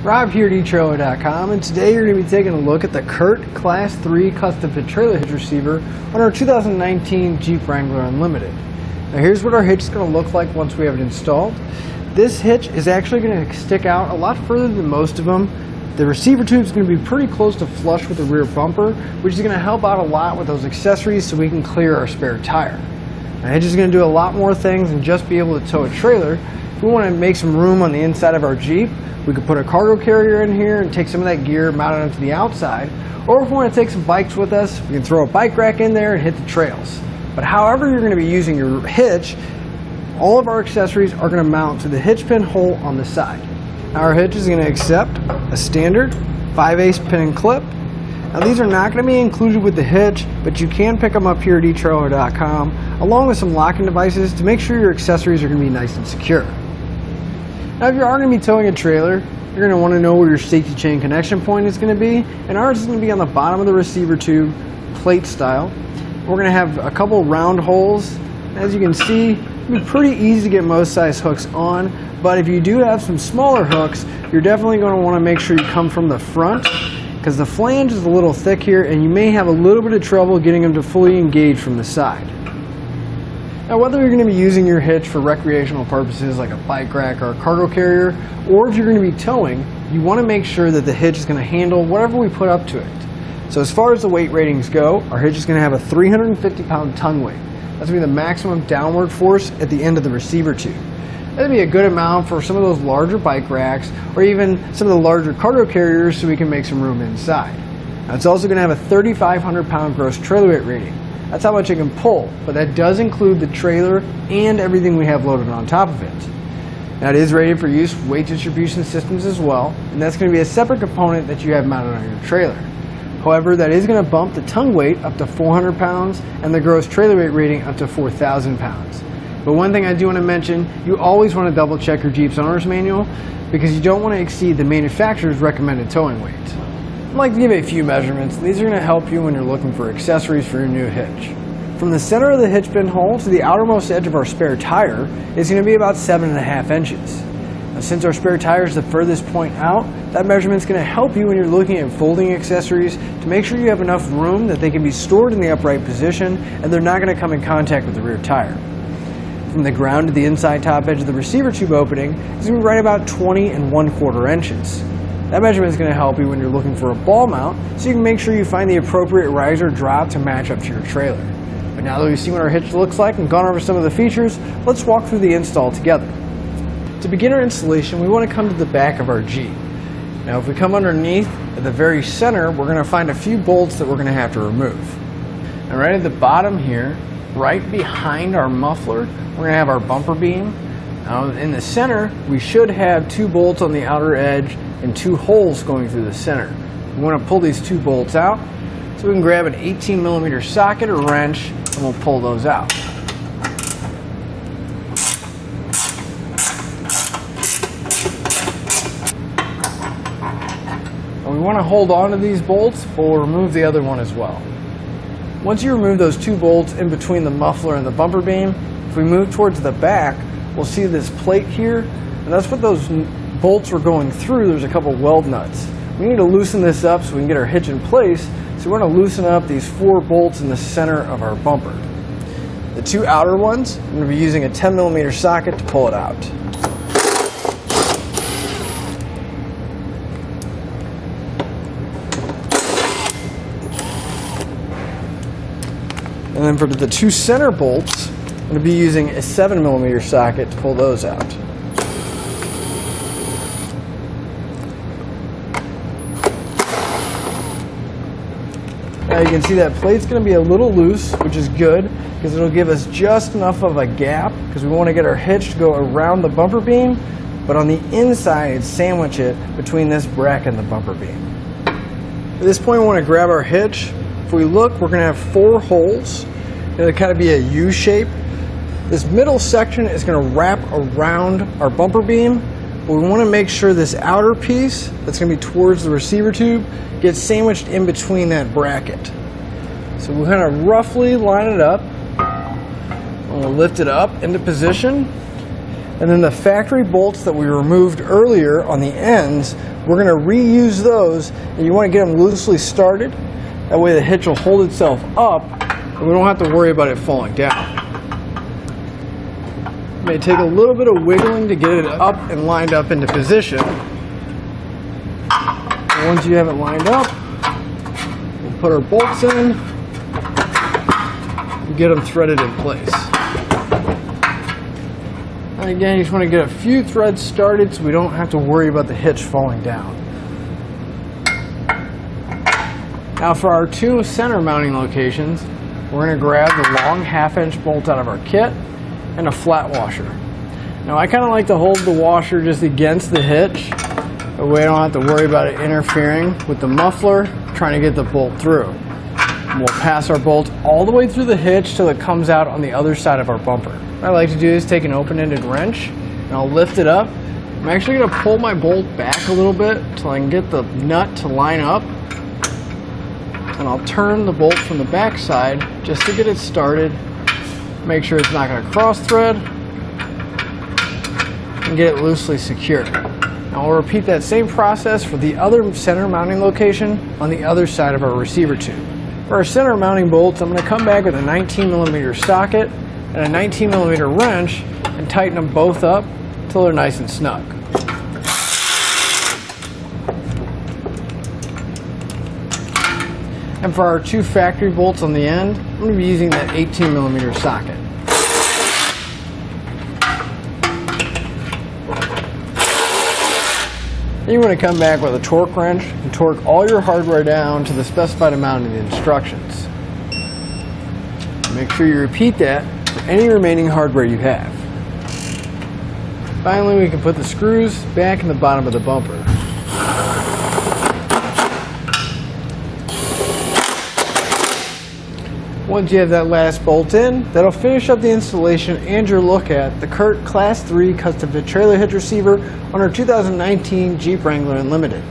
Rob here at etrailer.com, and today you're going to be taking a look at the CURT Class 3 Custom Fit Trailer Hitch Receiver on our 2019 Jeep Wrangler Unlimited. Now here's what our hitch is going to look like once we have it installed. This hitch is actually going to stick out a lot further than most of them. The receiver tube is going to be pretty close to flush with the rear bumper, which is going to help out a lot with those accessories so we can clear our spare tire. Now, hitch is going to do a lot more things than just be able to tow a trailer. If we want to make some room on the inside of our Jeep, we could put a cargo carrier in here and take some of that gear, mount it onto the outside. Or if we want to take some bikes with us, we can throw a bike rack in there and hit the trails. But however you're going to be using your hitch, all of our accessories are going to mount to the hitch pin hole on the side. Our hitch is going to accept a standard 5/8 pin and clip. Now these are not going to be included with the hitch, but you can pick them up here at etrailer.com along with some locking devices to make sure your accessories are going to be nice and secure. Now if you are going to be towing a trailer, you're going to want to know where your safety chain connection point is going to be, and ours is going to be on the bottom of the receiver tube, plate style. We're going to have a couple round holes. As you can see, it'll be pretty easy to get most size hooks on, but if you do have some smaller hooks, you're definitely going to want to make sure you come from the front, because the flange is a little thick here and you may have a little bit of trouble getting them to fully engage from the side. Now whether you're going to be using your hitch for recreational purposes like a bike rack or a cargo carrier, or if you're going to be towing, you want to make sure that the hitch is going to handle whatever we put up to it. So as far as the weight ratings go, our hitch is going to have a 350-pound tongue weight. That's going to be the maximum downward force at the end of the receiver tube. That'd be a good amount for some of those larger bike racks or even some of the larger cargo carriers so we can make some room inside. Now it's also going to have a 3,500-pound gross trailer weight rating. That's how much it can pull, but that does include the trailer and everything we have loaded on top of it. Now it is rated for use with weight distribution systems as well, and that's going to be a separate component that you have mounted on your trailer. However, that is going to bump the tongue weight up to 400 pounds and the gross trailer weight rating up to 4,000 pounds. But one thing I do want to mention, you always want to double check your Jeep's owner's manual because you don't want to exceed the manufacturer's recommended towing weight. I'd like to give a few measurements. These are going to help you when you're looking for accessories for your new hitch. From the center of the hitch pin hole to the outermost edge of our spare tire is going to be about 7.5 inches. Now, since our spare tire is the furthest point out, that measurement is going to help you when you're looking at folding accessories to make sure you have enough room that they can be stored in the upright position and they're not going to come in contact with the rear tire. From the ground to the inside top edge of the receiver tube opening is going to be right about 20 1/4 inches. That measurement is going to help you when you're looking for a ball mount so you can make sure you find the appropriate riser drop to match up to your trailer. But now that we've seen what our hitch looks like and gone over some of the features, let's walk through the install together. To begin our installation, we want to come to the back of our Jeep. Now if we come underneath, at the very center, we're going to find a few bolts that we're going to have to remove. And right at the bottom here, right behind our muffler, we're going to have our bumper beam. Now in the center, we should have 2 bolts on the outer edge and 2 holes going through the center. We want to pull these 2 bolts out, so we can grab an 18mm socket or wrench and we'll pull those out. And we want to hold on to these bolts, but we'll remove the other one as well. Once you remove those 2 bolts in between the muffler and the bumper beam, if we move towards the back, we'll see this plate here, and that's what those bolts were going through. There's a couple weld nuts. We need to loosen this up so we can get our hitch in place, so we're going to loosen up these 4 bolts in the center of our bumper. The 2 outer ones, I'm going to be using a 10mm socket to pull it out. And then for the 2 center bolts, I'm going to be using a 7mm socket to pull those out. Now you can see that plate's going to be a little loose, which is good because it'll give us just enough of a gap because we want to get our hitch to go around the bumper beam, but on the inside sandwich it between this bracket and the bumper beam. At this point we want to grab our hitch. If we look, we're going to have 4 holes. It'll kind of be a U shape. This middle section is going to wrap around our bumper beam, but we want to make sure this outer piece that's going to be towards the receiver tube gets sandwiched in between that bracket. So we'll kind of roughly line it up. We'll lift it up into position. And then the factory bolts that we removed earlier on the ends, We're going to reuse those, and you want to get them loosely started. That way the hitch will hold itself up, and we don't have to worry about it falling down. It may take a little bit of wiggling to get it up and lined up into position. And once you have it lined up, we'll put our bolts in and get them threaded in place. And again, you just want to get a few threads started so we don't have to worry about the hitch falling down. Now for our two center mounting locations, we're going to grab the long 1/2" bolt out of our kit and a flat washer. Now I kind of like to hold the washer just against the hitch, that way I don't have to worry about it interfering with the muffler trying to get the bolt through. And we'll pass our bolt all the way through the hitch till it comes out on the other side of our bumper. What I like to do is take an open-ended wrench and I'll lift it up. I'm actually going to pull my bolt back a little bit till I can get the nut to line up. And I'll turn the bolt from the back side just to get it started. Make sure it's not going to cross thread and get it loosely secured. Now we'll repeat that same process for the other center mounting location on the other side of our receiver tube. For our center mounting bolts, I'm going to come back with a 19mm socket and a 19mm wrench and tighten them both up until they're nice and snug. And for our two factory bolts on the end, I'm going to be using that 18mm socket. Then you want to come back with a torque wrench and torque all your hardware down to the specified amount in the instructions. Make sure you repeat that for any remaining hardware you have. Finally, we can put the screws back in the bottom of the bumper. Once you have that last bolt in, that'll finish up the installation and your look at the CURT Class 3 custom fit trailer hitch receiver on our 2019 Jeep Wrangler Unlimited.